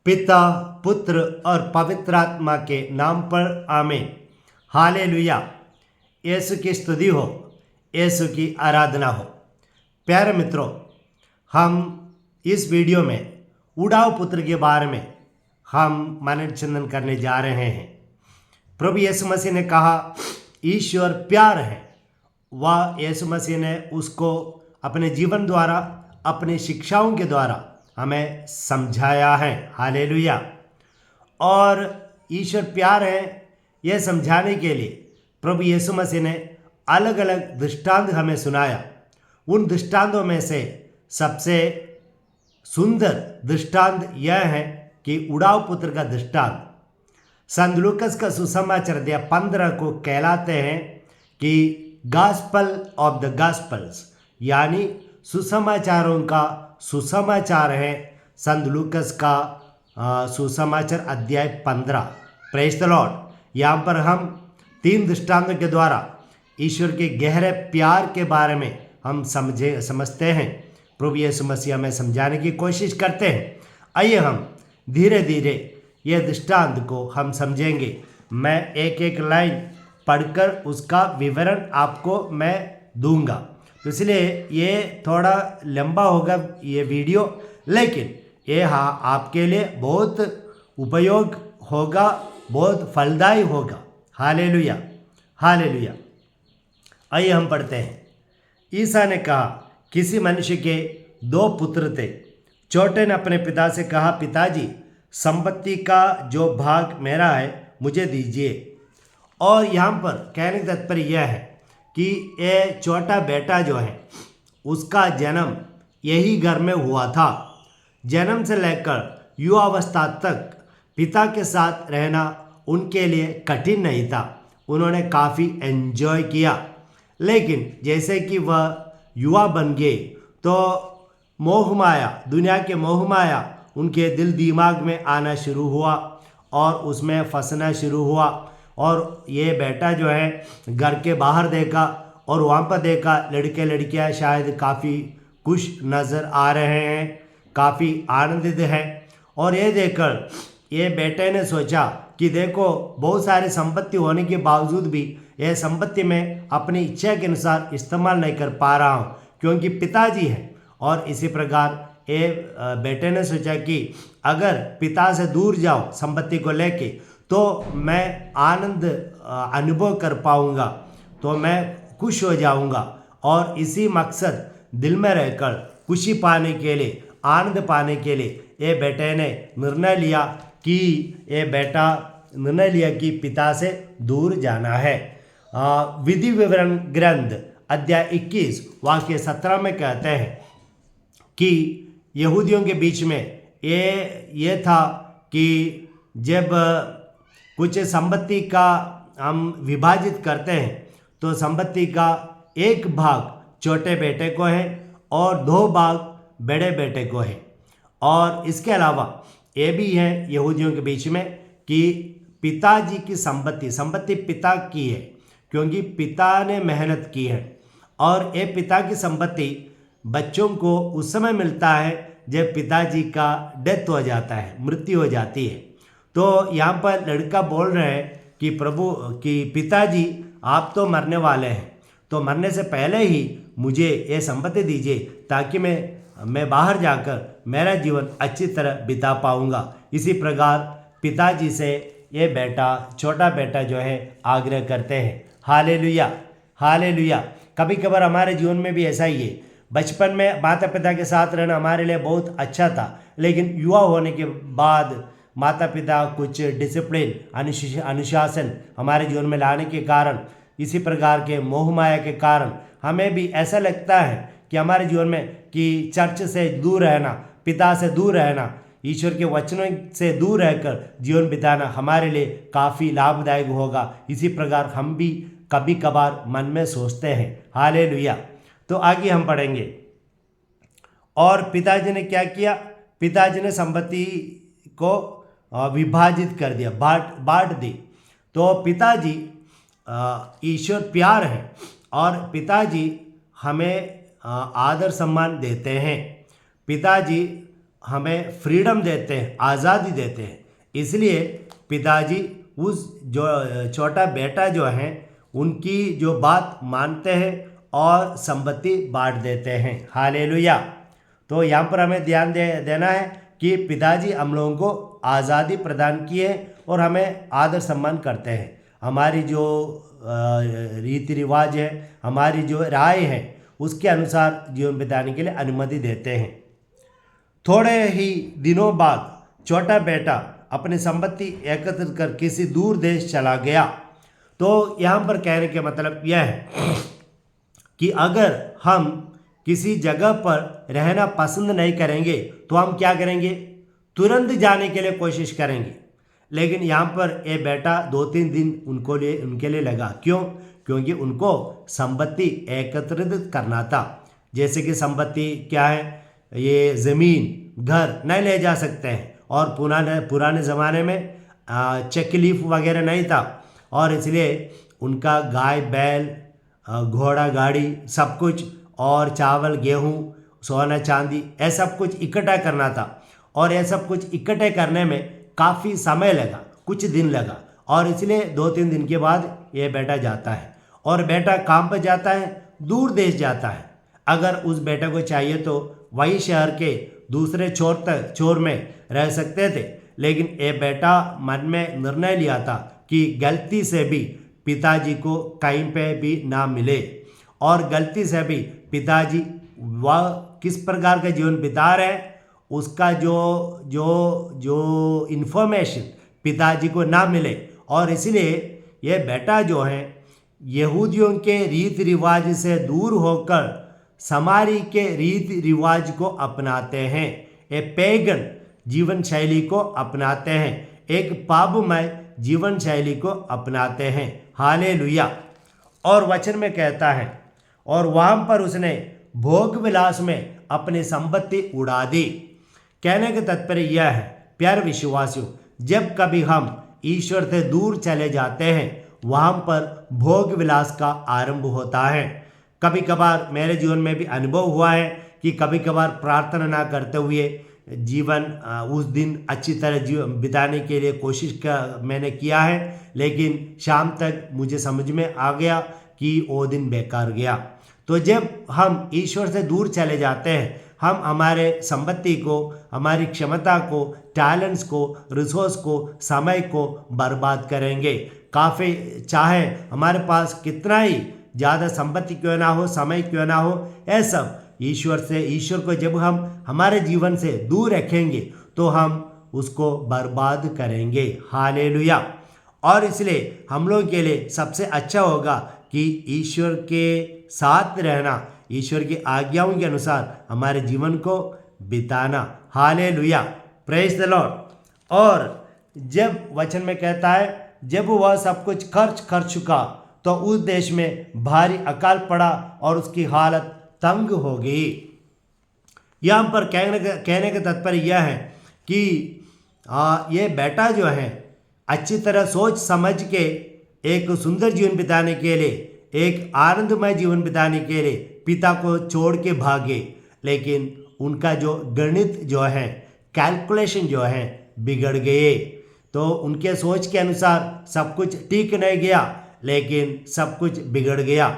पिता, पुत्र और पवित्र आत्मा के नाम पर आमीन। हालेलुया। यीशु की स्तुति हो, यीशु की आराधना हो। प्यारे मित्रों, हम इस वीडियो में उड़ाऊ पुत्र के बारे में हम मनन करने जा रहे हैं। प्रभु यीशु मसीह ने कहा ईश्वर प्यार है। वह यीशु मसीह ने उसको अपने जीवन द्वारा, अपनी शिक्षाओं के द्वारा हमें समझाया है। हालेलुया। और ईश्वर प्यार है, यह समझाने के लिए प्रभु यीशु मसीह ने अलग अलग दृष्टांत हमें सुनाया। उन दृष्टांतों में से सबसे सुंदर दृष्टांत यह है कि उड़ाऊ पुत्र का दृष्टांत संत लूकस का सुसमाचार अध्याय 15 को कहलाते हैं कि गॉस्पल ऑफ द गॉस्पल्स, यानी सुसमाचारों का सुसमाचार है। संत लूकस का सुसमाचार अध्याय 15। Praise the Lord. यहाँ पर हम 3 दृष्टांतों के द्वारा ईश्वर के गहरे प्यार के बारे में हम समझते हैं। प्रभु यीशु मसीह हमें समझाने की कोशिश करते हैं। आइए हम धीरे धीरे यह दृष्टांत को हम समझेंगे। मैं एक एक लाइन पढ़कर उसका विवरण आपको मैं दूंगा, तो इसलिए ये थोड़ा लंबा होगा ये वीडियो, लेकिन ये आपके लिए बहुत उपयोग होगा, बहुत फलदायी होगा। Hallelujah, hallelujah. आइए हम पढ़ते हैं। ईसा ने कहा, किसी मनुष्य के 2 पुत्र थे। छोटे ने अपने पिता से कहा, पिताजी, संपत्ति का जो भाग मेरा है मुझे दीजिए। और यहाँ पर कहने का तात्पर्य यह है कि ये छोटा बेटा जो है उसका जन्म यही घर में हुआ था। जन्म से लेकर युवावस्था तक पिता के साथ रहना उनके लिए कठिन नहीं था। उन्होंने काफ़ी एंजॉय किया, लेकिन जैसे कि वह युवा बन गए तो मोह माया, दुनिया के मोह माया उनके दिल दिमाग में आना शुरू हुआ और उसमें फंसना शुरू हुआ। और ये बेटा जो है घर के बाहर देखा और वहाँ पर देखा लड़के लड़कियाँ शायद काफ़ी खुश नज़र आ रहे हैं, काफ़ी आनंदित हैं। और ये देखकर ये बेटे ने सोचा कि देखो, बहुत सारी संपत्ति होने के बावजूद भी यह संपत्ति मैं अपनी इच्छा के अनुसार इस्तेमाल नहीं कर पा रहा हूँ, क्योंकि पिताजी है। और इसी प्रकार ये बेटे ने सोचा कि अगर पिता से दूर जाओ संपत्ति को लेके तो मैं आनंद अनुभव कर पाऊंगा, तो मैं खुश हो जाऊंगा। और इसी मकसद दिल में रहकर खुशी पाने के लिए, आनंद पाने के लिए ये बेटे ने निर्णय लिया कि पिता से दूर जाना है। विधि विवरण ग्रंथ अध्याय 21 वाक्य 17 में कहते हैं कि यहूदियों के बीच में ये था कि जब कुछ संपत्ति का हम विभाजित करते हैं तो संपत्ति का 1 भाग छोटे बेटे को है और 2 भाग बड़े बेटे को है। और इसके अलावा ये भी है यहूदियों के बीच में कि पिताजी की संपत्ति पिता की है, क्योंकि पिता ने मेहनत की है। और ये पिता की संपत्ति बच्चों को उस समय मिलता है जब पिताजी का डेथ हो जाता है, मृत्यु हो जाती है। तो यहाँ पर लड़का बोल रहे हैं कि प्रभु कि पिताजी, आप तो मरने वाले हैं, तो मरने से पहले ही मुझे ये संपत्ति दीजिए ताकि मैं बाहर जाकर मेरा जीवन अच्छी तरह बिता पाऊँगा। इसी प्रकार पिताजी से ये छोटा बेटा जो है आग्रह करते हैं। Hallelujah, hallelujah. कभी कभार हमारे जीवन में भी ऐसा ही है। बचपन में माता पिता के साथ रहना हमारे लिए बहुत अच्छा था, लेकिन युवा होने के बाद माता पिता कुछ डिसिप्लिन, अनुशासन हमारे जीवन में लाने के कारण, इसी प्रकार के मोह माया के कारण हमें भी ऐसा लगता है कि हमारे जीवन में कि चर्च से दूर रहना, पिता से दूर रहना, ईश्वर के वचनों से दूर रहकर जीवन बिताना हमारे लिए काफ़ी लाभदायक होगा। इसी प्रकार हम भी कभी कभार मन में सोचते हैं। हालेलुया। तो आगे हम पढ़ेंगे। और पिताजी ने क्या किया? पिताजी ने संपत्ति को विभाजित कर दिया, बांट दी। तो पिताजी, ईश्वर प्यार है और पिताजी हमें आदर सम्मान देते हैं। पिताजी हमें फ्रीडम देते हैं, आज़ादी देते हैं। इसलिए पिताजी उस जो छोटा बेटा जो है उनकी जो बात मानते हैं और संपत्ति बांट देते हैं। हालेलुया। तो यहाँ पर हमें ध्यान देना है कि पिताजी हम लोगों को आज़ादी प्रदान की है और हमें आदर सम्मान करते हैं। हमारी जो रीति रिवाज है, हमारी जो राय है, उसके अनुसार जीवन बिताने के लिए अनुमति देते हैं। थोड़े ही दिनों बाद छोटा बेटा अपनी संपत्ति एकत्रित कर किसी दूर देश चला गया। तो यहाँ पर कहने का मतलब यह है कि अगर हम किसी जगह पर रहना पसंद नहीं करेंगे तो हम क्या करेंगे, तुरंत जाने के लिए कोशिश करेंगे। लेकिन यहाँ पर ये बेटा 2-3 दिन उनके लिए लगा। क्यों? क्योंकि उनको संपत्ति एकत्रित करना था। जैसे कि संपत्ति क्या है, ये ज़मीन घर नहीं ले जा सकते हैं, और पुराने ज़माने में चेक लीफ वगैरह नहीं था, और इसलिए उनका गाय बैल घोड़ा गाड़ी सब कुछ और चावल गेहूँ सोना चांदी ये सब कुछ इकट्ठा करना था। और ये सब कुछ इकट्ठे करने में काफ़ी समय लगा, कुछ दिन लगा, और इसलिए 2-3 दिन के बाद ये बेटा जाता है। और बेटा काम पर जाता है, दूर देश जाता है। अगर उस बेटे को चाहिए तो वही शहर के दूसरे छोर में रह सकते थे, लेकिन ये बेटा मन में निर्णय लिया था कि गलती से भी पिताजी को कहीं पे भी ना मिले, और गलती से भी पिताजी वह किस प्रकार का जीवन बिता रहे हैं उसका जो इन्फॉर्मेशन पिताजी को ना मिले। और इसलिए ये बेटा जो है यहूदियों के रीति रिवाज से दूर होकर समारी के रीति रिवाज को अपनाते हैं, ये पैगन जीवन शैली को अपनाते हैं, एक पापमय जीवन शैली को अपनाते हैं। हालेलुया। और वचन में कहता है, और वहाँ पर उसने भोग विलास में अपनी संपत्ति उड़ा दी। कहने का तात्पर्य यह है, प्यारे विश्वासियों, जब कभी हम ईश्वर से दूर चले जाते हैं वहाँ पर भोग विलास का आरंभ होता है। कभी कभार मेरे जीवन में भी अनुभव हुआ है कि कभी कभार प्रार्थना ना करते हुए जीवन उस दिन अच्छी तरह जीवन बिताने के लिए मैंने किया है, लेकिन शाम तक मुझे समझ में आ गया कि वो दिन बेकार गया। तो जब हम ईश्वर से दूर चले जाते हैं, हम हमारे संपत्ति को, हमारी क्षमता को, टैलेंट्स को, रिसोर्स को, समय को बर्बाद करेंगे। काफ़ी चाहे हमारे पास कितना ही ज़्यादा संपत्ति क्यों ना हो, समय क्यों ना हो, यह सब ईश्वर को जब हम हमारे जीवन से दूर रखेंगे तो हम उसको बर्बाद करेंगे। हालेलुया। और इसलिए हम लोग के लिए सबसे अच्छा होगा कि ईश्वर के साथ रहना, ईश्वर की आज्ञाओं के अनुसार हमारे जीवन को बिताना। Hallelujah, praise the Lord. और जब वचन में कहता है जब वह सब कुछ खर्च कर चुका तो उस देश में भारी अकाल पड़ा और उसकी हालत तंग हो गई। यहाँ पर कहने का तात्पर्य यह है कि ये बेटा जो है अच्छी तरह सोच समझ के एक सुंदर जीवन बिताने के लिए, एक आनंदमय जीवन बिताने के लिए पिता को छोड़ के भागे, लेकिन उनका जो गणित जो है, कैलकुलेशन जो है बिगड़ गए। तो उनके सोच के अनुसार सब कुछ ठीक नहीं गया, लेकिन सब कुछ बिगड़ गया।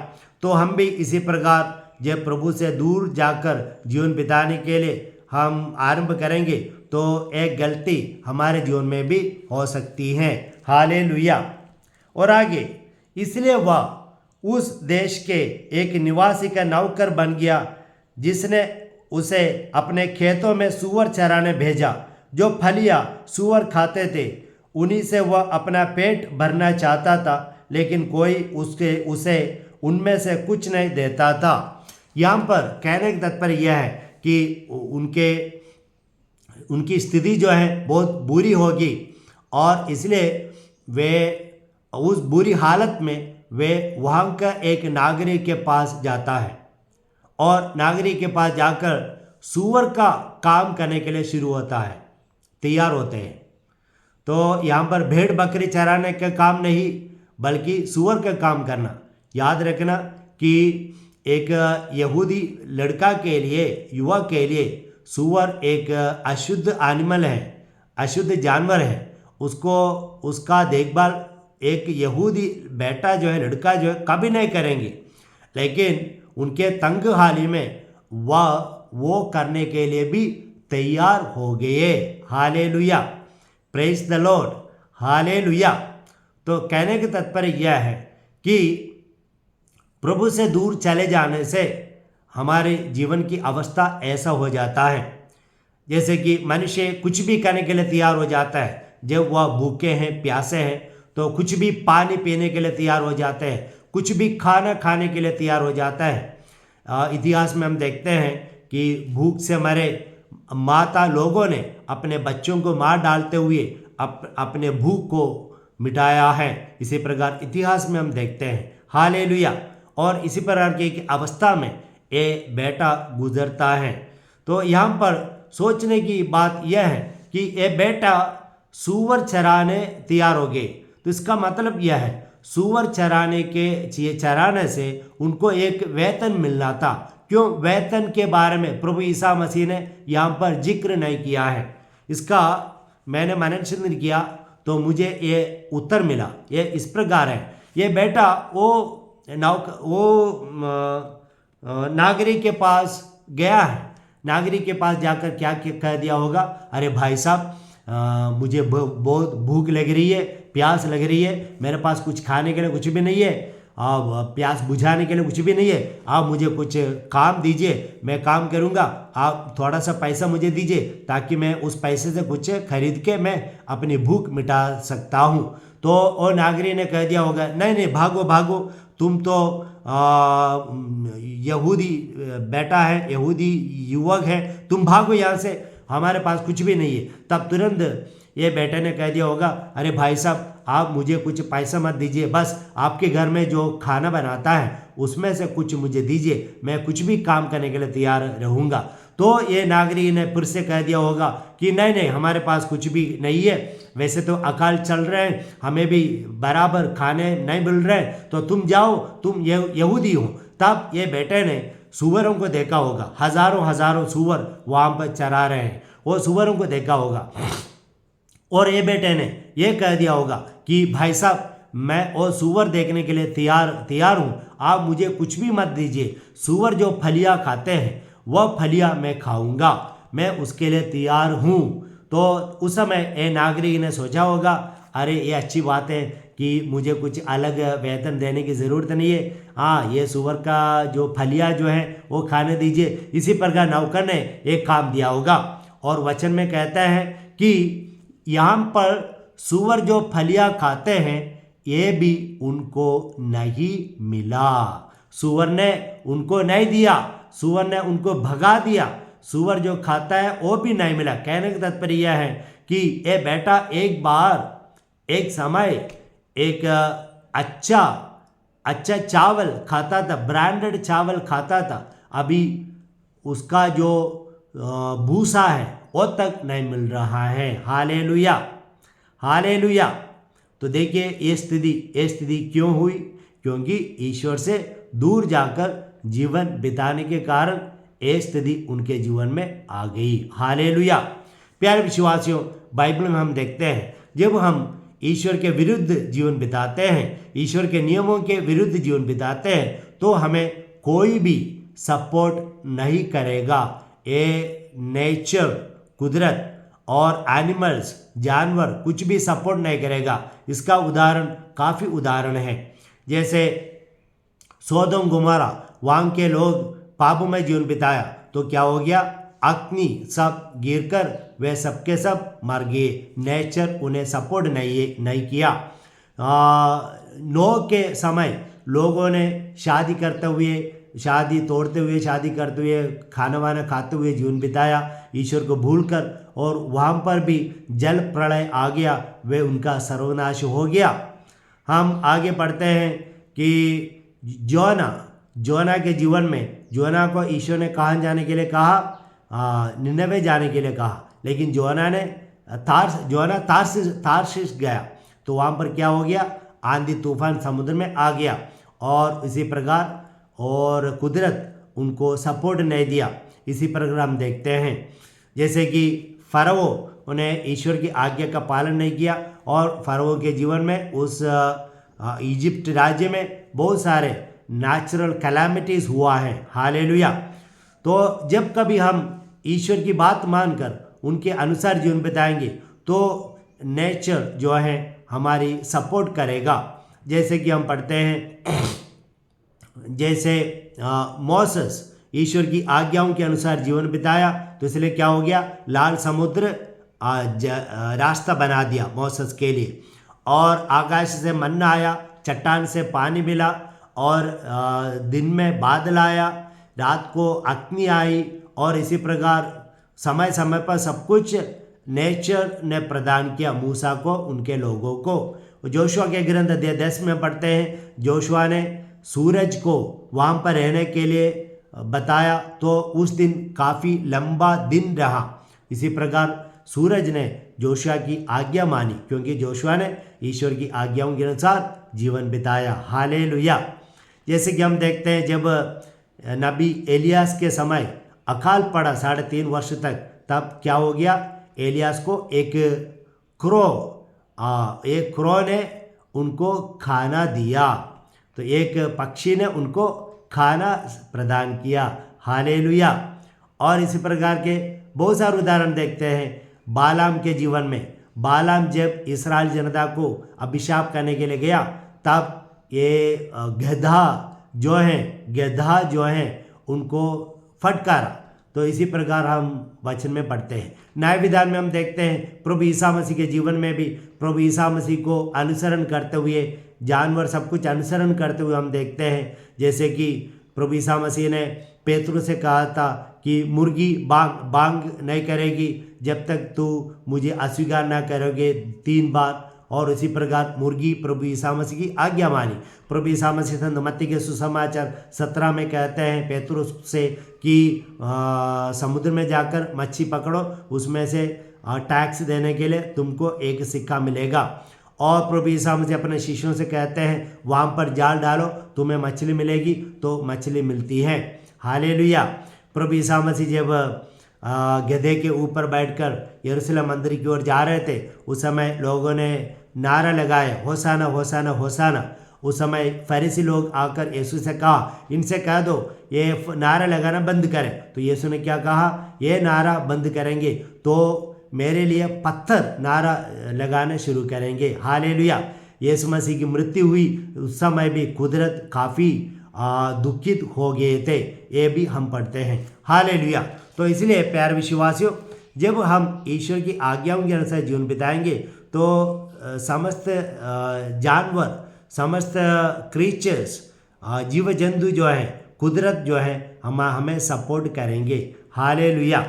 तो हम भी इसी प्रकार जब प्रभु से दूर जाकर जीवन बिताने के लिए हम आरंभ करेंगे तो एक गलती हमारे जीवन में भी हो सकती है। हालेलुया। और आगे, इसलिए वह उस देश के एक निवासी का नौकर बन गया जिसने उसे अपने खेतों में सूअर चराने भेजा। जो फलियां सूअर खाते थे उन्हीं से वह अपना पेट भरना चाहता था, लेकिन कोई उसे उनमें से कुछ नहीं देता था। यहाँ पर कहने का तात्पर्य यह है कि उनकी स्थिति जो है बहुत बुरी होगी, और इसलिए वे उस बुरी हालत में वे वहाँ का एक नागरिक के पास जाता है, और नागरिक के पास जाकर सूअर का काम करने के लिए शुरू होता है, तैयार होते हैं। तो यहाँ पर भेड़ बकरी चराने का काम नहीं, बल्कि सूअर का काम करना। याद रखना कि एक यहूदी लड़का के लिए, युवा के लिए सूअर एक अशुद्ध एनिमल है, अशुद्ध जानवर है। उसको उसका देखभाल एक यहूदी बेटा जो है, लड़का जो है, कभी नहीं करेंगे। लेकिन उनके तंग हाली में वह वो करने के लिए भी तैयार हो गए। Hallelujah, praise the Lord, hallelujah. तो कहने का तात्पर्य यह है कि प्रभु से दूर चले जाने से हमारे जीवन की अवस्था ऐसा हो जाता है, जैसे कि मनुष्य कुछ भी करने के लिए तैयार हो जाता है। जब वह भूखे हैं, प्यासे हैं, तो कुछ भी पानी पीने के लिए तैयार हो जाते हैं, कुछ भी खाना खाने के लिए तैयार हो जाता है। इतिहास में हम देखते हैं कि भूख से मरे माता लोगों ने अपने बच्चों को मार डालते हुए अपने भूख को मिटाया है। इसी प्रकार इतिहास में हम देखते हैं। हालेलुया। और इसी प्रकार की एक अवस्था में ये बेटा गुजरता है। तो यहाँ पर सोचने की बात यह है कि ये बेटा सूअर चराने तैयार हो गए। तो इसका मतलब यह है, सूअर चराने से उनको एक वेतन मिलना था। क्यों? वेतन के बारे में प्रभु ईसा मसीह ने यहाँ पर जिक्र नहीं किया है। इसका मैंने मनन किया तो मुझे ये उत्तर मिला। ये इस प्रकार है, ये बेटा वो नागरिक के पास गया है। नागरिक के पास जाकर क्या कह दिया होगा? अरे भाई साहब, मुझे बहुत भूख लग रही है, प्यास लग रही है, मेरे पास कुछ खाने के लिए कुछ भी नहीं है, प्यास बुझाने के लिए कुछ भी नहीं है, आप मुझे कुछ काम दीजिए, मैं काम करूँगा, आप थोड़ा सा पैसा मुझे दीजिए ताकि मैं उस पैसे से कुछ खरीद के मैं अपनी भूख मिटा सकता हूँ। तो वो नागरिक ने कह दिया होगा, नहीं नहीं, भागो भागो, तुम तो यहूदी बेटा है, यहूदी युवक है, तुम भागो यहाँ से, हमारे पास कुछ भी नहीं है। तब तुरंत ये बेटे ने कह दिया होगा, अरे भाई साहब, आप मुझे कुछ पैसा मत दीजिए, बस आपके घर में जो खाना बनाता है उसमें से कुछ मुझे दीजिए, मैं कुछ भी काम करने के लिए तैयार रहूँगा। तो ये नागरिक ने फिर से कह दिया होगा कि नहीं नहीं, हमारे पास कुछ भी नहीं है, वैसे तो अकाल चल रहे हैं, हमें भी बराबर खाने नहीं मिल रहे, तो तुम जाओ, तुम यहूदी हो। तब ये बेटे ने सूअरों को देखा होगा, हजारों हजारों सूअर वहाँ पर चरा रहे हैं, वो सूअरों को देखा होगा और ये बेटे ने ये कह दिया होगा कि भाई साहब, मैं और सूअर देखने के लिए तैयार हूँ, आप मुझे कुछ भी मत दीजिए, सूअर जो फलियाँ खाते हैं वह फलियाँ मैं खाऊंगा, मैं उसके लिए तैयार हूँ। तो उस समय ये नागरिक ने सोचा होगा, अरे ये अच्छी बात है कि मुझे कुछ अलग वेतन देने की ज़रूरत नहीं है, हाँ, ये सूअर का जो फलियाँ जो हैं वो खाने दीजिए। इसी प्रकार नौकर ने एक काम दिया होगा और वचन में कहता है कि यहाँ पर सूअर जो फलियाँ खाते हैं ये भी उनको नहीं मिला, सूअर ने उनको नहीं दिया, सूअर ने उनको भगा दिया, सूअर जो खाता है वो भी नहीं मिला। कहने का तात्पर्य यह है कि ये बेटा एक समय एक अच्छा चावल खाता था, ब्रांडेड चावल खाता था, अभी उसका जो भूसा है वो तक नहीं मिल रहा है। Hallelujah, hallelujah. तो देखिए ये स्थिति क्यों हुई? क्योंकि ईश्वर से दूर जाकर जीवन बिताने के कारण ये स्थिति उनके जीवन में आ गई। हालेलुया। प्यारे विश्वासियों, बाइबल में हम देखते हैं जब हम ईश्वर के विरुद्ध जीवन बिताते हैं, ईश्वर के नियमों के विरुद्ध जीवन बिताते हैं, तो हमें कोई भी सपोर्ट नहीं करेगा। ये नेचर, कुदरत और एनिमल्स, जानवर कुछ भी सपोर्ट नहीं करेगा। इसका उदाहरण काफ़ी उदाहरण है, जैसे सोदोम गोमोरा, वहाँ के लोग पापों में जीवन बिताया तो क्या हो गया? अग्नि सब गिरकर वे सबके सब मर गए। नेचर उन्हें सपोर्ट नहीं किया। नोह के समय लोगों ने शादी करते हुए, शादी तोड़ते हुए, शादी करते हुए, खाना वाना खाते हुए जीवन बिताया ईश्वर को भूलकर, और वहाँ पर भी जल प्रलय आ गया, वे उनका सर्वनाश हो गया। हम आगे पढ़ते हैं कि जोना के जीवन में, जोना को ईश्वर ने कहाँ जाने के लिए कहा? निनवे जाने के लिए कहा, लेकिन जोना तार्शिश गया, तो वहाँ पर क्या हो गया? आंधी तूफान समुद्र में आ गया, और इसी प्रकार और कुदरत उनको सपोर्ट नहीं दिया। इसी प्रकार हम देखते हैं जैसे कि फ़रो उन्हें ईश्वर की आज्ञा का पालन नहीं किया और फ़रो के जीवन में उस इजिप्ट राज्य में बहुत सारे नेचुरल कैलामिटीज़ हुआ है। हालेलुया। तो जब कभी हम ईश्वर की बात मानकर उनके अनुसार जीवन बिताएंगे तो नेचर जो है हमारी सपोर्ट करेगा। जैसे कि हम पढ़ते हैं जैसे मोसेस ईश्वर की आज्ञाओं के अनुसार जीवन बिताया तो इसलिए क्या हो गया, लाल समुद्र रास्ता बना दिया मोसेस के लिए, और आकाश से मन्ना आया, चट्टान से पानी मिला, और दिन में बादल आया, रात को अग्नि आई, और इसी प्रकार समय समय पर सब कुछ नेचर ने प्रदान किया मूसा को, उनके लोगों को। जोशुआ के ग्रंथ अध्याय 10 में पढ़ते हैं जोशुआ ने सूरज को वहाँ पर रहने के लिए बताया तो उस दिन काफ़ी लंबा दिन रहा। इसी प्रकार सूरज ने जोशुआ की आज्ञा मानी क्योंकि जोशुआ ने ईश्वर की आज्ञाओं के अनुसार जीवन बिताया। हालेलुया। जैसे कि हम देखते हैं जब नबी एलियास के समय अकाल पड़ा 3.5 वर्ष तक, तब क्या हो गया, एलियास को एक क्रो ने उनको खाना दिया, तो एक पक्षी ने उनको खाना प्रदान किया। हालेलुया। और इसी प्रकार के बहुत सारे उदाहरण देखते हैं बालाम के जीवन में। बालाम जब इस्राएल जनता को अभिशाप करने के लिए गया तब ये गधा जो है उनको फटकारा। तो इसी प्रकार हम वचन में पढ़ते हैं। न्याय विधान में हम देखते हैं प्रभु ईसा मसीह के जीवन में भी प्रभु ईसा मसीह को अनुसरण करते हुए, जानवर सब कुछ अनुसरण करते हुए हम देखते हैं। जैसे कि प्रभु ईसा मसीह ने पेतरुस से कहा था कि मुर्गी बांग नहीं करेगी जब तक तू मुझे अस्वीकार ना करोगे 3 बार, और इसी प्रकार मुर्गी प्रभु ईसा मसीह की आज्ञा मानी। प्रभु ईसा मसीह मत्ती के सुसमाचार 17 में कहते हैं पेतरुस से कि समुद्र में जाकर मच्छी पकड़ो, उसमें से टैक्स देने के लिए तुमको एक सिक्का मिलेगा। और प्रभु ईसा मसीह अपने शिष्यों से कहते हैं वहाँ पर जाल डालो, तुम्हें मछली मिलेगी, तो मछली मिलती है। हालेलुया। प्रभु ईसा मसीह जब गधे के ऊपर बैठकर यरूशलेम मंदिर की ओर जा रहे थे, उस समय लोगों ने नारा लगाए, होसाना होसाना होसाना। उस समय फरीसी लोग आकर यीशु से कहा, इनसे कह दो ये नारा लगाना बंद करें। तो यीशु ने क्या कहा, ये नारा बंद करेंगे तो मेरे लिए पत्थर नारा लगाना शुरू करेंगे। हालेलुया। यीशु मसीह की मृत्यु हुई उस समय भी कुदरत काफ़ी दुखित हो गए थे, ये भी हम पढ़ते हैं। हालेलुया। तो इसलिए प्यारे विश्वासियों, जब हम ईश्वर की आज्ञाओं के अनुसार जीवन बिताएंगे तो समस्त जानवर, समस्त क्रीचर्स, जीव जंतु जो हैं, कुदरत जो है हमें सपोर्ट करेंगे। हालेलुया।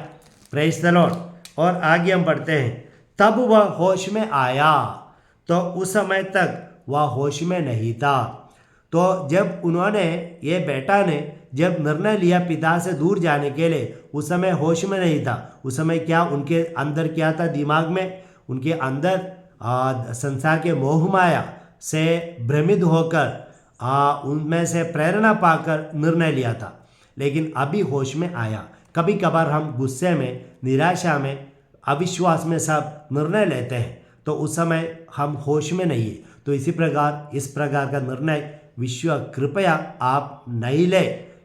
Praise the Lord. और आगे हम पढ़ते हैं तब वह होश में आया, तो उस समय तक वह होश में नहीं था। तो जब ये बेटा ने जब निर्णय लिया पिता से दूर जाने के लिए, उस समय होश में नहीं था। उस समय क्या उनके अंदर क्या था, दिमाग में उनके अंदर संसार के मोह माया से भ्रमित होकर उनमें से प्रेरणा पाकर निर्णय लिया था, लेकिन अभी होश में आया। कभी कभार हम गुस्से में, निराशा में, अविश्वास में सब निर्णय लेते हैं, तो उस समय हम होश में नहीं है। तो इस प्रकार का निर्णय विश्व कृपया आप नहीं ले,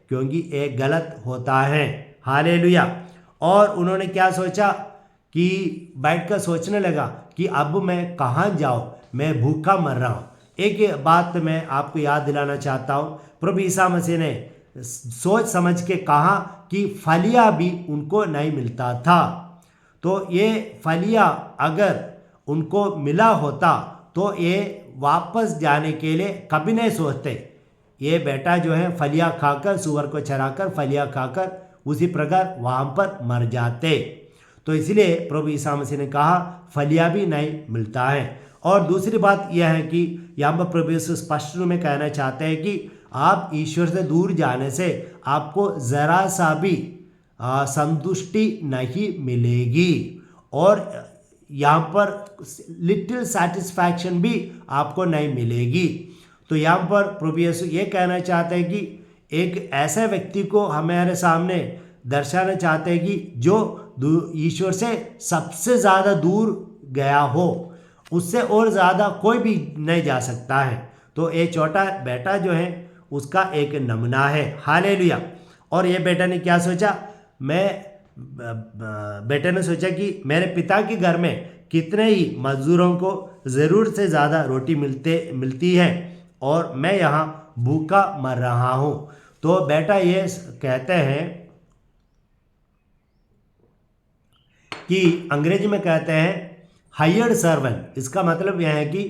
क्योंकि ये गलत होता है। हालेलुया। और उन्होंने क्या सोचा कि बैठकर सोचने लगा कि अब मैं कहाँ जाऊँ, मैं भूखा मर रहा हूँ। एक बात मैं आपको याद दिलाना चाहता हूँ, प्रभु ईसा मसीह ने सोच समझ के कहा कि फलिया भी उनको नहीं मिलता था। तो ये फलिया अगर उनको मिला होता तो ये वापस जाने के लिए कभी नहीं सोचते। ये बेटा जो है फलिया खाकर, सुअर को चराकर फलिया खाकर उसी प्रकार वहाँ पर मर जाते। तो इसलिए प्रभु ईसा मसीह ने कहा फलिया भी नहीं मिलता है। और दूसरी बात यह है कि यहाँ पर प्रभु यीशु स्पष्ट रूप में कहना चाहते हैं कि आप ईश्वर से दूर जाने से आपको ज़रा सा भी संतुष्टि नहीं मिलेगी, और यहाँ पर लिटिल सेटिस्फैक्शन भी आपको नहीं मिलेगी। तो यहाँ पर प्रभु यीशु ये कहना चाहते हैं कि एक ऐसे व्यक्ति को हमारे सामने दर्शाना चाहते हैं कि जो ईश्वर से सबसे ज़्यादा दूर गया हो, उससे और ज़्यादा कोई भी नहीं जा सकता है। तो ये छोटा बेटा जो है उसका एक नमूना है। हालेलुया। और ये बेटा ने क्या सोचा, बेटे ने सोचा कि मेरे पिता के घर में कितने ही मजदूरों को ज़रूर से ज़्यादा रोटी मिलती है और मैं यहाँ भूखा मर रहा हूँ। तो बेटा ये कहते हैं कि अंग्रेजी में कहते हैं हायर्ड सर्वेंट। इसका मतलब यह है कि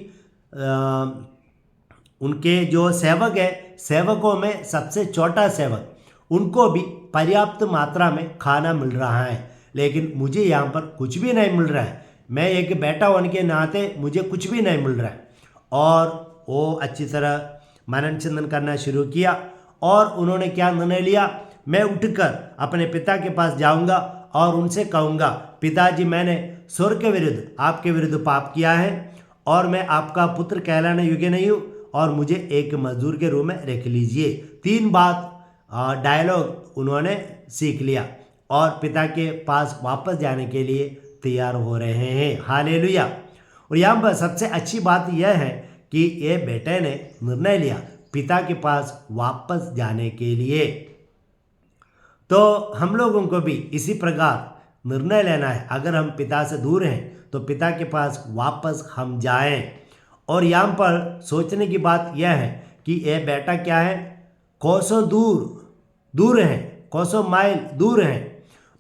उनके जो सेवक है, सेवकों में सबसे छोटा सेवक, उनको भी पर्याप्त मात्रा में खाना मिल रहा है, लेकिन मुझे यहाँ पर कुछ भी नहीं मिल रहा है। मैं एक बेटा होने के नाते मुझे कुछ भी नहीं मिल रहा है। और वो अच्छी तरह मनन चिंतन करना शुरू किया और उन्होंने क्या निर्णय लिया, मैं उठकर अपने पिता के पास जाऊंगा और उनसे कहूँगा, पिताजी मैंने स्वर्ग के विरुद्ध आपके विरुद्ध पाप किया है और मैं आपका पुत्र कहलाने योग्य नहीं हूँ और मुझे एक मजदूर के रूप में रख लीजिए। 3 बात डायलॉग उन्होंने सीख लिया और पिता के पास वापस जाने के लिए तैयार हो रहे हैं। हालेलुया। और यहाँ पर सबसे अच्छी बात यह है कि ये बेटे ने निर्णय लिया पिता के पास वापस जाने के लिए। तो हम लोगों को भी इसी प्रकार निर्णय लेना है। अगर हम पिता से दूर हैं तो पिता के पास वापस हम जाएं। और यहाँ पर सोचने की बात यह है कि ये बेटा क्या है, कोसों दूर है, कोसों माइल दूर है।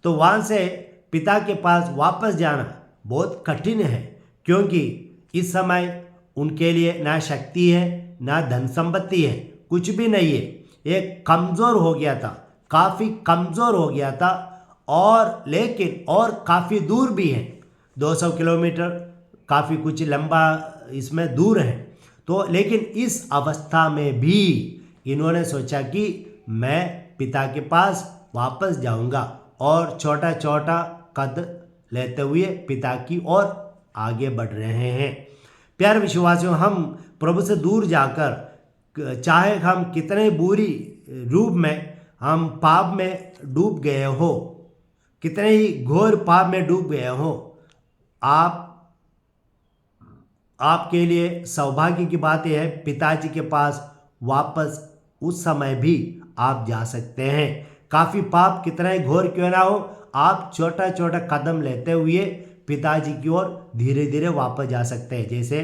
तो वहाँ से पिता के पास वापस जाना बहुत कठिन है, क्योंकि इस समय उनके लिए ना शक्ति है ना धन संपत्ति है, कुछ भी नहीं है। ये कमज़ोर हो गया था, काफ़ी कमज़ोर हो गया था। और लेकिन और काफ़ी दूर भी है, 200 किलोमीटर काफ़ी कुछ लंबा इसमें दूर है। तो लेकिन इस अवस्था में भी इन्होंने सोचा कि मैं पिता के पास वापस जाऊंगा और छोटा छोटा कद लेते हुए पिता की ओर आगे बढ़ रहे हैं। प्यारे विश्वासियों, हम प्रभु से दूर जाकर चाहे हम कितने बुरी रूप में हम पाप में डूब गए हो, कितने ही घोर पाप में डूब गए हो, आपके लिए सौभाग्य की बात यह है पिताजी के पास वापस उस समय भी आप जा सकते हैं। काफ़ी पाप कितना ही घोर क्यों ना हो, आप छोटा छोटा कदम लेते हुए पिताजी की ओर धीरे धीरे वापस जा सकते हैं। जैसे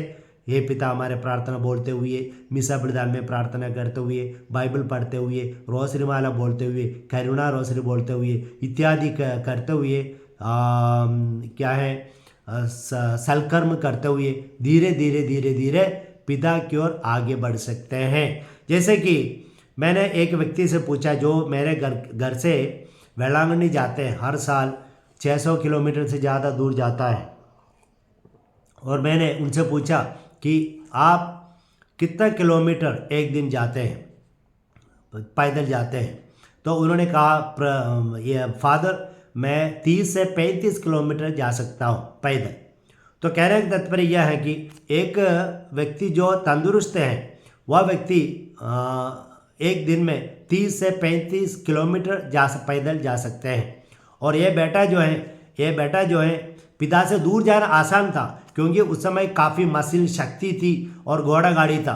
हे पिता हमारे प्रार्थना बोलते हुए, मिसा बलिदान में प्रार्थना करते हुए, बाइबल पढ़ते हुए, रोसरी माला बोलते हुए, करुणा रोसरी बोलते हुए इत्यादि करते हुए क्या है सलकर्म करते हुए धीरे धीरे पिता की ओर आगे बढ़ सकते हैं। जैसे कि मैंने एक व्यक्ति से पूछा जो मेरे घर से वेलांगनी जाते हैं, हर साल 600 किलोमीटर से ज़्यादा दूर जाता है। और मैंने उनसे पूछा कि आप कितना किलोमीटर एक दिन जाते हैं, पैदल जाते हैं? तो उन्होंने कहा ये फादर मैं 30 से 35 किलोमीटर जा सकता हूँ पैदल। तो कहने का तात्पर्य यह है कि एक व्यक्ति जो तंदुरुस्त है वह व्यक्ति एक दिन में 30 से 35 किलोमीटर पैदल जा सकते हैं। और ये बेटा जो है पिता से दूर जाना आसान था, क्योंकि उस समय काफ़ी मशीन शक्ति थी और घोड़ा गाड़ी था,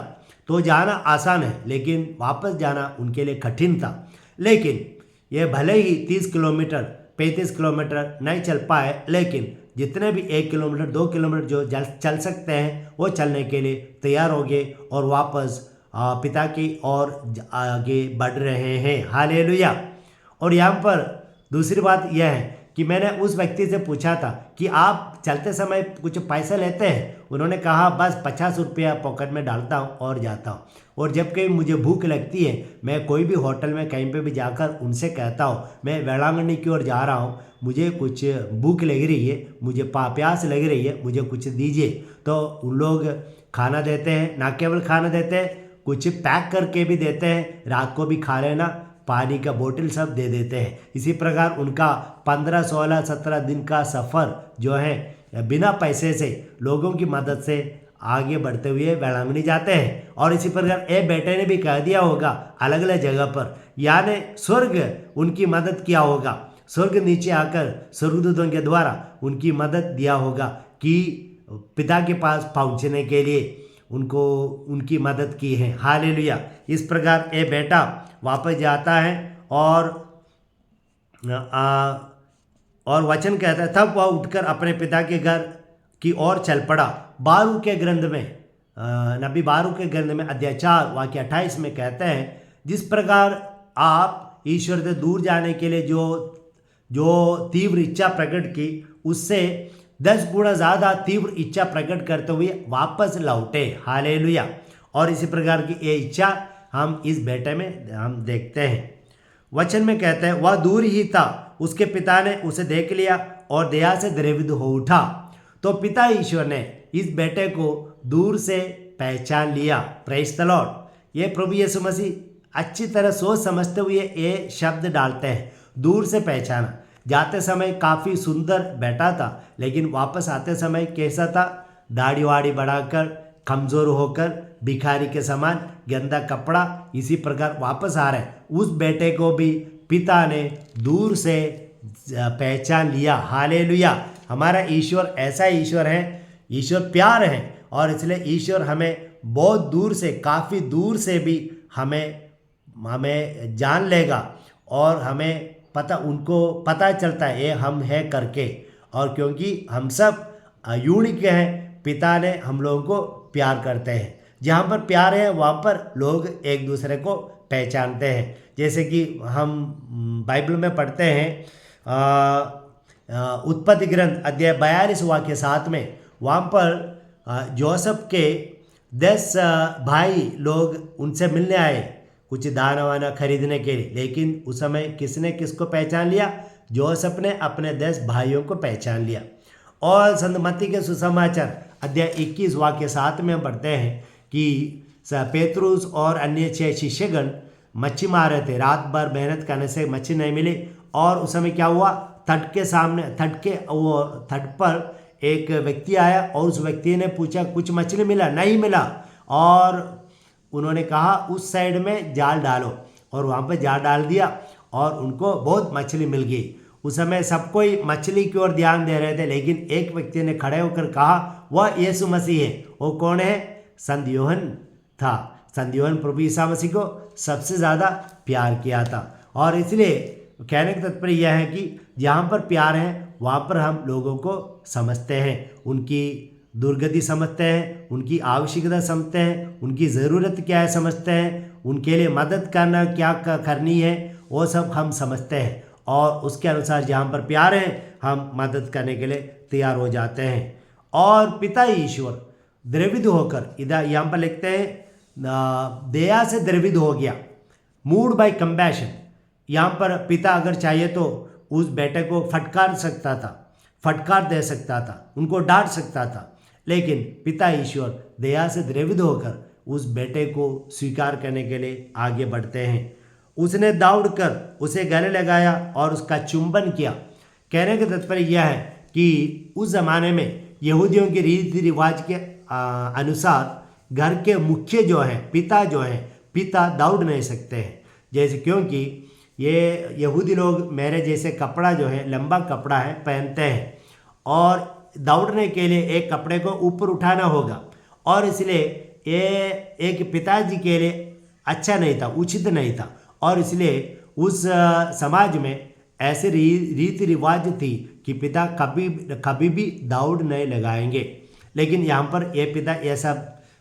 तो जाना आसान है, लेकिन वापस जाना उनके लिए कठिन था। लेकिन ये भले ही 30 किलोमीटर 35 किलोमीटर नहीं चल पाए, लेकिन जितने भी 1 किलोमीटर 2 किलोमीटर जो चल सकते हैं वो चलने के लिए तैयार हो गए और वापस पिता की ओर आगे बढ़ रहे हैं। हालेलुया। और यहाँ पर दूसरी बात यह है कि मैंने उस व्यक्ति से पूछा था कि आप चलते समय कुछ पैसे लेते हैं? उन्होंने कहा बस 50 रुपया पॉकेट में डालता हूँ और जाता हूँ। और जब कहीं मुझे भूख लगती है, मैं कोई भी होटल में कहीं पे भी जाकर उनसे कहता हूँ मैं वेलांगनी की ओर जा रहा हूँ, मुझे कुछ भूख लग रही है, मुझे प्यास लग रही है, मुझे कुछ दीजिए। तो उन लोग खाना देते हैं, ना केवल खाना देते हैं, कुछ पैक करके भी देते हैं, रात को भी खा लेना, पानी का बोतल सब दे देते हैं। इसी प्रकार उनका 15, 16, 17 दिन का सफ़र जो है बिना पैसे से लोगों की मदद से आगे बढ़ते हुए वेलांगनी जाते हैं। और इसी प्रकार ए बेटे ने भी कह दिया होगा अलग अलग जगह पर, यानी स्वर्ग उनकी मदद किया होगा। स्वर्ग नीचे आकर स्वर्गदूतों के द्वारा उनकी मदद दिया होगा कि पिता के पास पहुंचने के लिए उनको उनकी मदद की है। हालेलुया। इस प्रकार ये बेटा वापस जाता है और वचन कहता है, तब वह उठकर अपने पिता के घर की ओर चल पड़ा। बारूक के ग्रंथ में, नबी बारूक के ग्रंथ में अध्याय 4 वाक्य 28 में कहते हैं, जिस प्रकार आप ईश्वर से दूर जाने के लिए जो तीव्र इच्छा प्रकट की, उससे 10 गुना ज़्यादा तीव्र इच्छा प्रकट करते हुए वापस लौटे। हालेलुया। और इसी प्रकार की ये इच्छा हम इस बेटे में हम देखते हैं। वचन में कहते हैं, वह दूर ही था, उसके पिता ने उसे देख लिया और दया से द्रवित हो उठा। तो पिता ईश्वर ने इस बेटे को दूर से पहचान लिया। Praise the Lord. ये प्रभु यीशु मसीह अच्छी तरह सोच समझते हुए ये शब्द डालते हैं, दूर से पहचाना। जाते समय काफ़ी सुंदर बेटा था, लेकिन वापस आते समय कैसा था? दाढ़ी वाड़ी बढ़ाकर, कमज़ोर होकर, भिखारी के समान, गंदा कपड़ा, इसी प्रकार वापस आ रहे हैं। उस बेटे को भी पिता ने दूर से पहचान लिया। हालेलुया। हमारा ईश्वर ऐसा ईश्वर है, ईश्वर प्यार है, और इसलिए ईश्वर हमें बहुत दूर से, काफ़ी दूर से भी हमें जान लेगा, और हमें उनको पता चलता है ये हम है करके। और क्योंकि हम सब यूनिक हैं, पिता ने हम लोगों को प्यार करते हैं। जहाँ पर प्यार है वहाँ पर लोग एक दूसरे को पहचानते हैं। जैसे कि हम बाइबल में पढ़ते हैं, उत्पत्ति ग्रंथ अध्याय 42 वाक्य 7 में, वहाँ पर जोसेफ के 10 भाई लोग उनसे मिलने आए कुछ दाना वाना खरीदने के लिए, लेकिन उस समय किसने किसको पहचान लिया? जोसेफ ने अपने 10 भाइयों को पहचान लिया। और संत मत्ती के सुसमाचार अध्याय 21 वाक्य 7 में हम पढ़ते हैं कि पेतरुस और अन्य 6 शिष्यगण मच्छी मार रहे थे। रात भर मेहनत करने से मच्छी नहीं मिली, और उस समय क्या हुआ? तट के सामने, तट पर एक व्यक्ति आया, और उस व्यक्ति ने पूछा, कुछ मछली मिला? नहीं मिला। और उन्होंने कहा, उस साइड में जाल डालो, और वहाँ पर जाल डाल दिया, और उनको बहुत मछली मिल गई। उस समय सब कोई मछली की ओर ध्यान दे रहे थे, लेकिन एक व्यक्ति ने खड़े होकर कहा, वह यीशु मसीह है। वो कौन है? संत यूहन्ना था। संत यूहन्ना प्रभु ईसा मसीह को सबसे ज़्यादा प्यार किया था। और इसलिए कहने का तात्पर्य यह है कि जहाँ पर प्यार है वहाँ पर हम लोगों को समझते हैं, उनकी दुर्गति समझते हैं, उनकी आवश्यकता समझते हैं, उनकी ज़रूरत क्या है समझते हैं, उनके लिए मदद करना क्या करनी है वो सब हम समझते हैं, और उसके अनुसार जहाँ पर प्यार है हम मदद करने के लिए तैयार हो जाते हैं। और पिता ईश्वर द्रवित होकर, इधर यहाँ पर लिखते हैं दया से द्रवित हो गया, मूड बाय कंपैशन। यहाँ पर पिता अगर चाहिए तो उस बेटे को फटकार सकता था, फटकार दे सकता था, उनको डांट सकता था, लेकिन पिता ईश्वर दया से द्रवित होकर उस बेटे को स्वीकार करने के लिए आगे बढ़ते हैं। उसने दौड़कर उसे गले लगाया और उसका चुंबन किया। कहने का तात्पर्य यह है कि उस ज़माने में यहूदियों के रीति रिवाज के अनुसार घर के मुख्य जो हैं, पिता दौड़ नहीं सकते हैं। जैसे क्योंकि ये यहूदी लोग मेरे जैसे कपड़ा जो है, लंबा कपड़ा है, पहनते हैं, और दौड़ने के लिए एक कपड़े को ऊपर उठाना होगा, और इसलिए ये एक पिताजी के लिए अच्छा नहीं था, उचित नहीं था, और इसलिए उस समाज में ऐसे रीति रिवाज थी कि पिता कभी भी दौड़ नहीं लगाएंगे। लेकिन यहाँ पर ये पिता ऐसा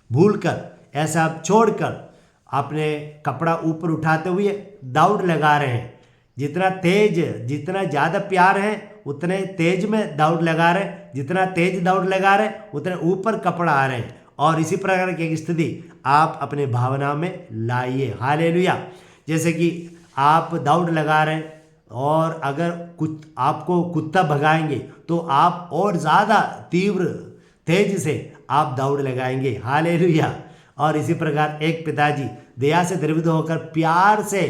भूलकर, ऐसा छोड़कर अपने कपड़ा ऊपर उठाते हुए दौड़ लगा रहे हैं। जितना ज़्यादा प्यार है उतने तेज में दौड़ लगा रहे हैं, जितना तेज दौड़ लगा रहे हैं उतने ऊपर कपड़ा आ रहे हैं। और इसी प्रकार की एक स्थिति आप अपने भावना में लाइए। हालेलुया। जैसे कि आप दौड़ लगा रहे हैं, और अगर आपको कुत्ता भगाएंगे तो आप और ज़्यादा तीव्र तेज से आप दौड़ लगाएंगे। हालेलुया। और इसी प्रकार एक पिताजी दया से द्रवित होकर, प्यार से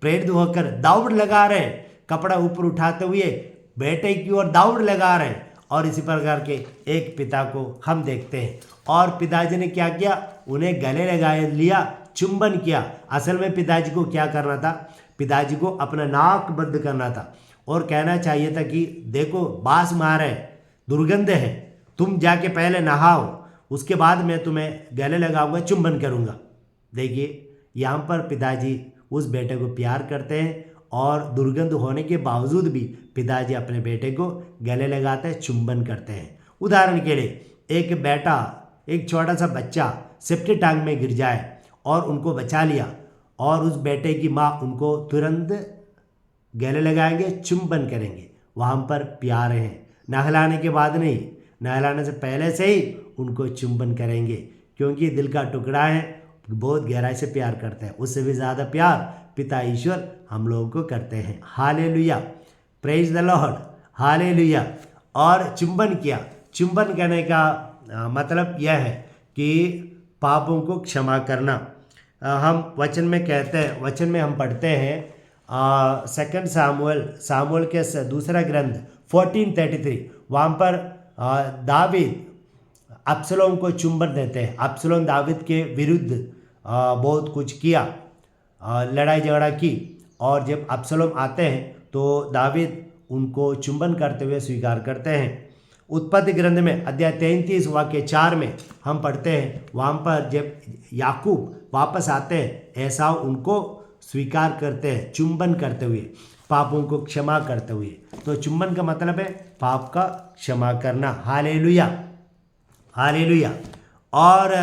प्रेरित होकर दौड़ लगा रहे हैं, कपड़ा ऊपर उठाते हुए बेटे की ओर दौड़ लगा रहे हैं। और इसी प्रकार के एक पिता को हम देखते हैं। और पिताजी ने क्या किया? उन्हें गले लगा लिया, चुंबन किया। असल में पिताजी को क्या करना था? पिताजी को अपना नाक बंद करना था, और कहना चाहिए था कि देखो बास मार है, दुर्गंध है, तुम जाके पहले नहाओ, उसके बाद मैं तुम्हें गले लगाऊंगा, चुंबन करूंगा। देखिए यहाँ पर पिताजी उस बेटे को प्यार करते हैं और दुर्गंध होने के बावजूद भी पिताजी अपने बेटे को गले लगाते हैं, चुंबन करते हैं। उदाहरण के लिए एक बेटा, एक छोटा सा बच्चा सेप्टी टैंक में गिर जाए और उनको बचा लिया और उस बेटे की माँ उनको तुरंत गले लगाएंगे, चुंबन करेंगे, वहाँ पर प्यार है। नहलाने के बाद नहीं, नहलाने से पहले से ही उनको चुंबन करेंगे, क्योंकि दिल का टुकड़ा है, बहुत गहराई से प्यार करते हैं। उससे भी ज़्यादा प्यार पिता ईश्वर हम लोगों को करते हैं। Hallelujah, praise the Lord, hallelujah. और चुंबन किया, चुंबन करने का मतलब यह है कि पापों को क्षमा करना। हम वचन में कहते हैं, वचन में हम पढ़ते हैं सेकंड सामुएल के दूसरा ग्रंथ 14:33, वहाँ पर दावीद अब्सलोम को चुंबन देते हैं। अब्सलोम दावीद के विरुद्ध बहुत कुछ किया, लड़ाई झगड़ा की, और जब अब्सलोम आते हैं तो दावीद उनको चुंबन करते हुए स्वीकार करते हैं। उत्पत्ति ग्रंथ में अध्याय 33 वाक्य 4 में हम पढ़ते हैं, वहाँ पर जब याकूब वापस आते हैं, एसाव उनको स्वीकार करते हैं, चुंबन करते हुए, पापों को क्षमा करते हुए। तो चुंबन का मतलब है पाप का क्षमा करना। Hallelujah, hallelujah. और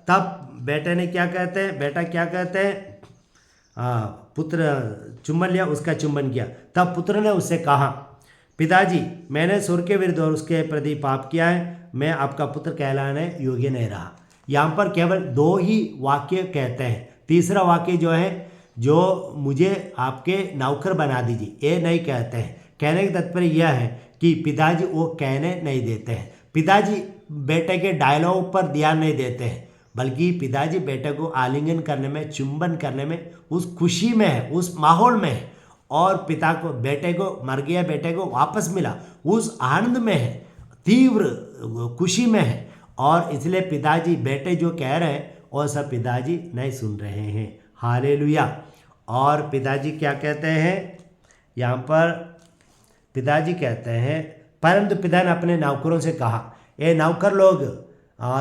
तब बेटे ने क्या कहते हैं, बेटा क्या कहते हैं, पुत्र चुंबन लिया, उसका चुंबन किया। तब पुत्र ने उससे कहा, पिताजी मैंने स्वर्ग के विरुद्ध और उसके प्रति पाप किया है, मैं आपका पुत्र कहलाने योग्य नहीं रहा। यहाँ पर केवल 2 ही वाक्य कहते हैं। तीसरा वाक्य जो है, जो मुझे आपके नौकर बना दीजिए, ये नहीं कहते हैं। कहने का तात्पर्य यह है कि पिताजी वो कहने नहीं देते हैं। पिताजी बेटे के डायलॉग पर ध्यान नहीं देते हैं, बल्कि पिताजी बेटे को आलिंगन करने में, चुंबन करने में, उस खुशी में है, उस माहौल में है। और पिता को, बेटे को, मर गया बेटे को वापस मिला, उस आनंद में है, तीव्र खुशी में है। और इसलिए पिताजी बेटे जो कह रहे हैं वो सब पिताजी नहीं सुन रहे हैं। हालेलुया। और पिताजी क्या कहते हैं, यहाँ पर पिताजी कहते हैं, परंतु पिता ने अपने नौकरों से कहा, ये नौकर लोग,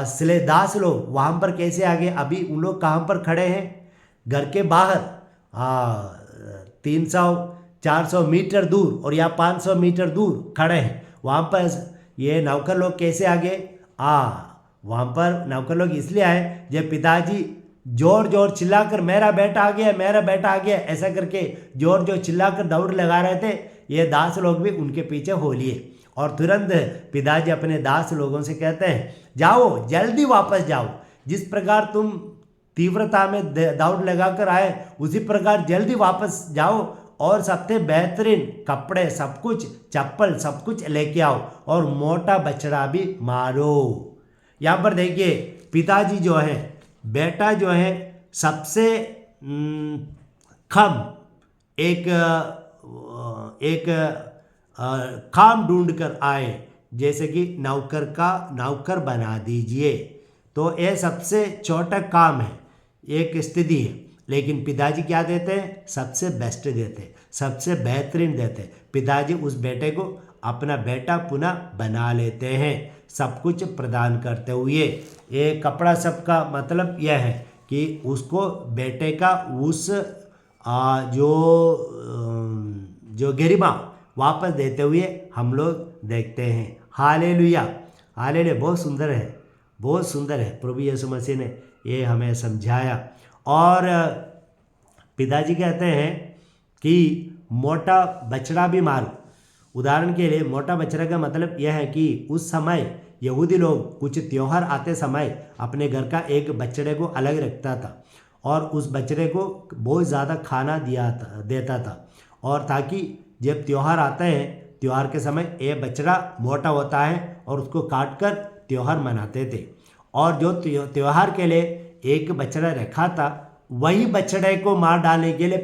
सिलेदास लोग वहाँ पर कैसे आ गए? अभी उन लोग कहाँ पर खड़े हैं? घर के बाहर 300-400 मीटर दूर और या 500 मीटर दूर खड़े हैं। वहाँ पर ये नौकर लोग कैसे आ गए? वहाँ पर नौकर लोग इसलिए आए जब पिताजी जोर जोर चिल्लाकर मेरा बेटा आ गया, मेरा बेटा आ गया, ऐसा करके जोर जोर चिल्लाकर दौड़ लगा रहे थे। ये दास लोग भी उनके पीछे हो लिए और तुरंत पिताजी अपने दास लोगों से कहते हैं, जाओ जल्दी वापस जाओ, जिस प्रकार तुम तीव्रता में दौड़ लगाकर आए उसी प्रकार जल्दी वापस जाओ और सबसे बेहतरीन कपड़े, सब कुछ, चप्पल, सब कुछ लेके आओ और मोटा बछड़ा भी मारो। यहाँ पर देखिए पिताजी जो है, बेटा जो है, सबसे कम एक काम ढूंढ कर आए, जैसे कि नौकर बना दीजिए। तो ये सबसे छोटा काम है, एक स्थिति है, लेकिन पिताजी क्या देते हैं? सबसे बेस्ट देते हैं, सबसे बेहतरीन देते हैं। पिताजी उस बेटे को अपना बेटा पुनः बना लेते हैं, सब कुछ प्रदान करते हुए। ये कपड़ा सब का मतलब यह है कि उसको बेटे का उस जो गरिमा वापस देते हुए हम लोग देखते हैं। Hallelujah, hallelujah. बहुत सुंदर है, बहुत सुंदर है। प्रभु यीशु मसीह ने ये हमें समझाया। और पिताजी कहते हैं कि मोटा बछड़ा भी मारो। उदाहरण के लिए मोटा बछड़ा का मतलब यह है कि उस समय यहूदी लोग कुछ त्यौहार आते समय अपने घर का एक बछड़े को अलग रखता था और उस बछड़े को बहुत ज़्यादा खाना देता था, और ताकि जब त्यौहार आते हैं, त्यौहार के समय ये बछड़ा मोटा होता है और उसको काट कर त्यौहार मनाते थे। और जो त्यौहार के लिए एक बछड़ा रखा था, वही बछड़े को मार डालने के लिए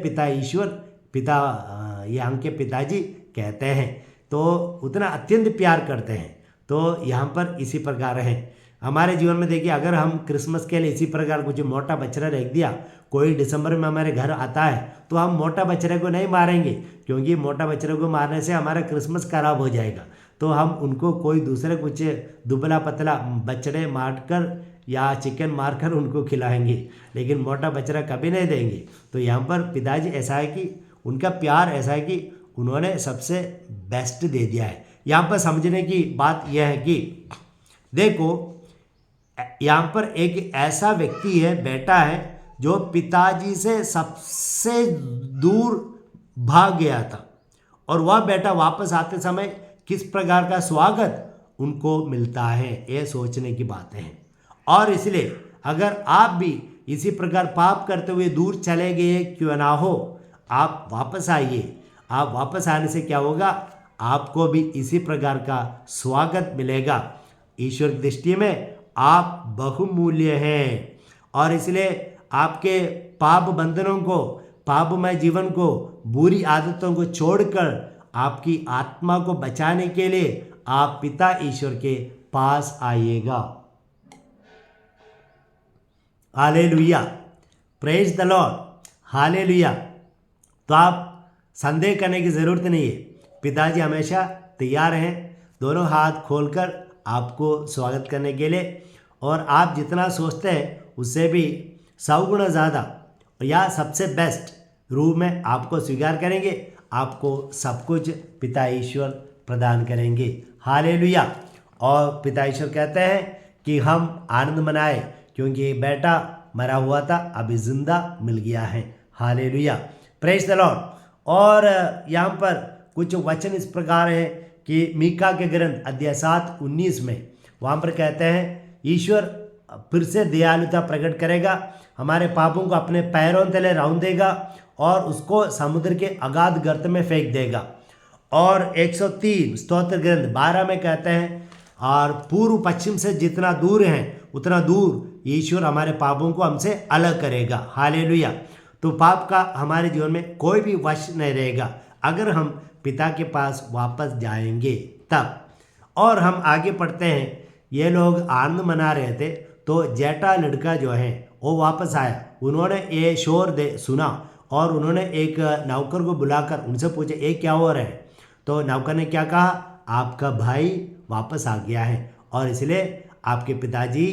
यहाँ के पिताजी कहते हैं। तो उतना अत्यंत प्यार करते हैं। तो यहाँ पर इसी प्रकार है। हमारे जीवन में देखिए, अगर हम क्रिसमस के लिए इसी प्रकार कुछ मोटा बछड़ा रख दिया, कोई दिसंबर में हमारे घर आता है तो हम मोटा बछड़े को नहीं मारेंगे, क्योंकि मोटा बछड़े को मारने से हमारा क्रिसमस खराब हो जाएगा। तो हम उनको कोई दूसरे कुछ दुबला पतला बछड़े मारकर या चिकन मारकर उनको खिलाएंगे, लेकिन मोटा बछड़ा कभी नहीं देंगे। तो यहाँ पर पिताजी ऐसा है कि उनका प्यार ऐसा है कि उन्होंने सबसे बेस्ट दे दिया है। यहाँ पर समझने की बात यह है कि देखो, यहाँ पर एक ऐसा व्यक्ति है, बेटा है, जो पिताजी से सबसे दूर भाग गया था, और वह बेटा वापस आते समय किस प्रकार का स्वागत उनको मिलता है, ये सोचने की बातें हैं। और इसलिए अगर आप भी इसी प्रकार पाप करते हुए दूर चले गए क्यों ना हो, आप वापस आइए। आप वापस आने से क्या होगा, आपको भी इसी प्रकार का स्वागत मिलेगा। ईश्वर की दृष्टि में आप बहुमूल्य हैं, और इसलिए आपके पाप बंधनों को, पापमय जीवन को, बुरी आदतों को छोड़कर आपकी आत्मा को बचाने के लिए आप पिता ईश्वर के पास आइएगा। Hallelujah, praise the Lord, hallelujah. तो आप संदेह करने की ज़रूरत नहीं है, पिताजी हमेशा तैयार हैं दोनों हाथ खोलकर आपको स्वागत करने के लिए। और आप जितना सोचते हैं उससे भी 100 गुना ज़्यादा या सबसे बेस्ट रूप में आपको स्वीकार करेंगे, आपको सब कुछ पिता ईश्वर प्रदान करेंगे। हालेलुया। और पिता ईश्वर कहते हैं कि हम आनंद मनाए, क्योंकि बेटा मरा हुआ था, अभी जिंदा मिल गया है। Hallelujah, praise the Lord. और यहाँ पर कुछ वचन इस प्रकार है कि मीका के ग्रंथ अध्याय 7:19 में वहाँ पर कहते हैं, ईश्वर फिर से दयालुता प्रकट करेगा, हमारे पापों को अपने पैरों तले रौंद देगा और उसको समुद्र के अगाध गर्त में फेंक देगा। और 103 स्तोत्र ग्रंथ 12 में कहते हैं, और पूर्व पश्चिम से जितना दूर है उतना दूर ईश्वर हमारे पापों को हमसे अलग करेगा। हालेलुया। तो पाप का हमारे जीवन में कोई भी वश नहीं रहेगा अगर हम पिता के पास वापस जाएंगे तब। और हम आगे पढ़ते हैं, ये लोग आनंद मना रहे थे, तो जेठा लड़का जो है वो वापस आया। उन्होंने ये शोर सुना और उन्होंने एक नौकर को बुलाकर उनसे पूछा, ये क्या हो रहा है? तो नौकर ने क्या कहा, आपका भाई वापस आ गया है और इसलिए आपके पिताजी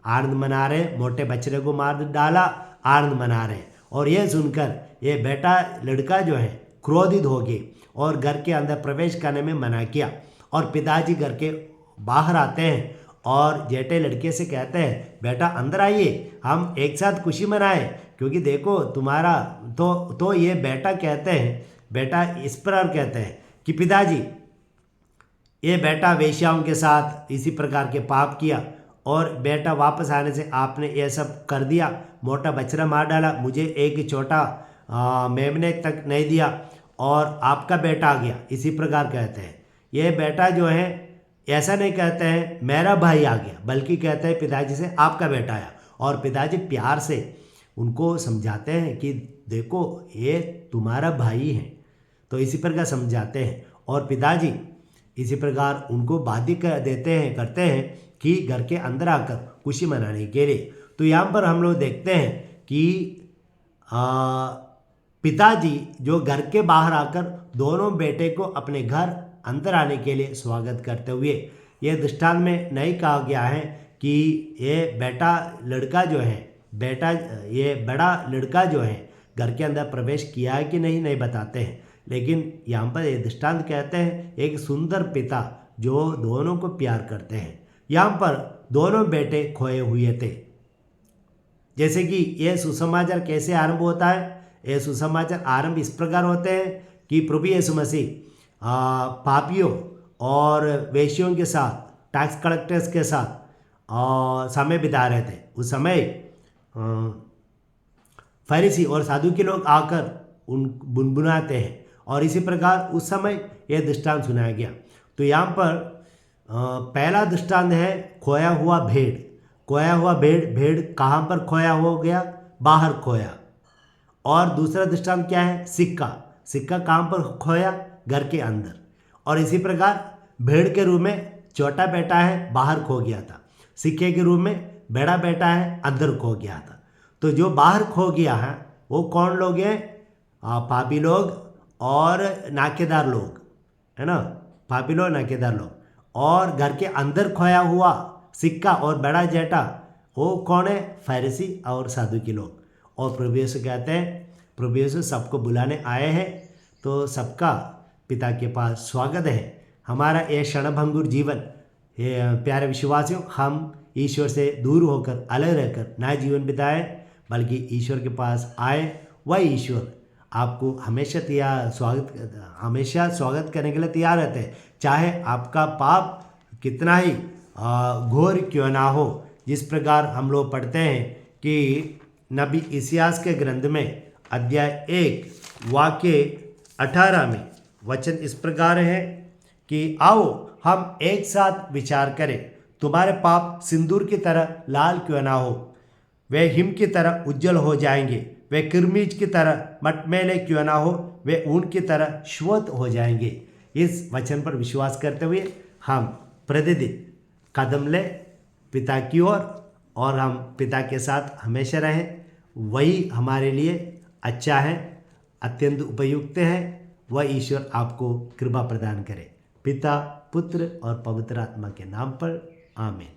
आनंद मना रहे, मोटे बछड़े को मार डाला, आनंद मना रहे। और ये सुनकर ये बेटा लड़का जो है क्रोधित हो गए और घर के अंदर प्रवेश करने में मना किया। और पिताजी घर के बाहर आते हैं और जेठे लड़के से कहते हैं, बेटा अंदर आइए, हम एक साथ खुशी मनाएं, क्योंकि देखो तुम्हारा तो ये बेटा कहते हैं, बेटा इस प्रकार कहते हैं कि पिताजी, ये बेटा वेश्याओं के साथ इसी प्रकार के पाप किया और बेटा वापस आने से आपने ये सब कर दिया, मोटा बछड़ा मार डाला, मुझे एक छोटा मेमने तक नहीं दिया और आपका बेटा आ गया, इसी प्रकार कहते हैं। ये बेटा जो है ऐसा नहीं कहते हैं मेरा भाई आ गया, बल्कि कहते हैं पिताजी से आपका बेटा आया। और पिताजी प्यार से उनको समझाते हैं कि देखो ये तुम्हारा भाई है, तो इसी प्रकार समझाते हैं। और पिताजी इसी प्रकार उनको बाध्य कर देते हैं, करते हैं कि घर के अंदर आकर खुशी मनाने के लिए। तो यहाँ पर हम लोग देखते हैं कि पिताजी जो घर के बाहर आकर दोनों बेटे को अपने घर अंदर आने के लिए स्वागत करते हुए, यह दृष्टांत में नहीं कहा गया है कि ये बेटा लड़का जो है, ये बड़ा लड़का जो है घर के अंदर प्रवेश किया है कि नहीं बताते हैं, लेकिन यहाँ पर ये दृष्टांत कहते हैं एक सुंदर पिता जो दोनों को प्यार करते हैं। यहाँ पर दोनों बेटे खोए हुए थे। जैसे कि यह सुसमाचार कैसे आरंभ होता है, यह सुसमाचार आरंभ इस प्रकार होते हैं कि प्रभु यीशु मसीह पापियों और वेश्यों के साथ, टैक्स कलेक्टर्स के साथ समय बिता रहे थे। उस समय फरीसी और सादुकी लोग आकर उन बुनबुनाते हैं और इसी प्रकार उस समय यह दृष्टांत सुनाया गया। तो यहाँ पर पहला दृष्टांत है खोया हुआ भेड़। खोया हुआ भेड़ कहाँ पर खोया हो गया? बाहर खोया। और दूसरा दृष्टांत क्या है? सिक्का कहाँ पर खोया? घर के अंदर। और इसी प्रकार भेड़ के रूप में छोटा बेटा है बाहर खो गया था, सिक्के के रूप में बड़ा बेटा है अंदर खो गया था। तो जो बाहर खो गया है वो कौन लोग हैं? पापी लोग और नाकेदार लोग, है ना, पापी लोग नाकेदार लोग। और घर के अंदर खोया हुआ सिक्का और बड़ा जेठा वो कौन है? फरीसी और सादुकी लोग। और प्रभु यीशु कहते हैं, प्रभु यीशु सबको बुलाने आए हैं, तो सबका पिता के पास स्वागत है। हमारा ये क्षणभंगुर जीवन, ये प्यारे विश्वासियों, हम ईश्वर से दूर होकर अलग रहकर ना जीवन बिताए, बल्कि ईश्वर के पास आए। वह ईश्वर आपको हमेशा स्वागत करने के लिए तैयार रहते हैं, चाहे आपका पाप कितना ही घोर क्यों ना हो। जिस प्रकार हम लोग पढ़ते हैं कि नबी इसियास के ग्रंथ में अध्याय 1 वाक्य 18 में वचन इस प्रकार है कि आओ हम एक साथ विचार करें, तुम्हारे पाप सिंदूर की तरह लाल क्यों ना हो, वे हिम की तरह उज्जवल हो जाएंगे। वे किरमीज की तरह मटमैले क्यों ना हो, वे ऊन की तरह श्वेत हो जाएंगे। इस वचन पर विश्वास करते हुए हम प्रतिदिन कदम ले पिता की ओर, और हम पिता के साथ हमेशा रहें। वही हमारे लिए अच्छा है, अत्यंत उपयुक्त है। वह ईश्वर आपको कृपा प्रदान करे। पिता, पुत्र और पवित्र आत्मा के नाम पर आमीन।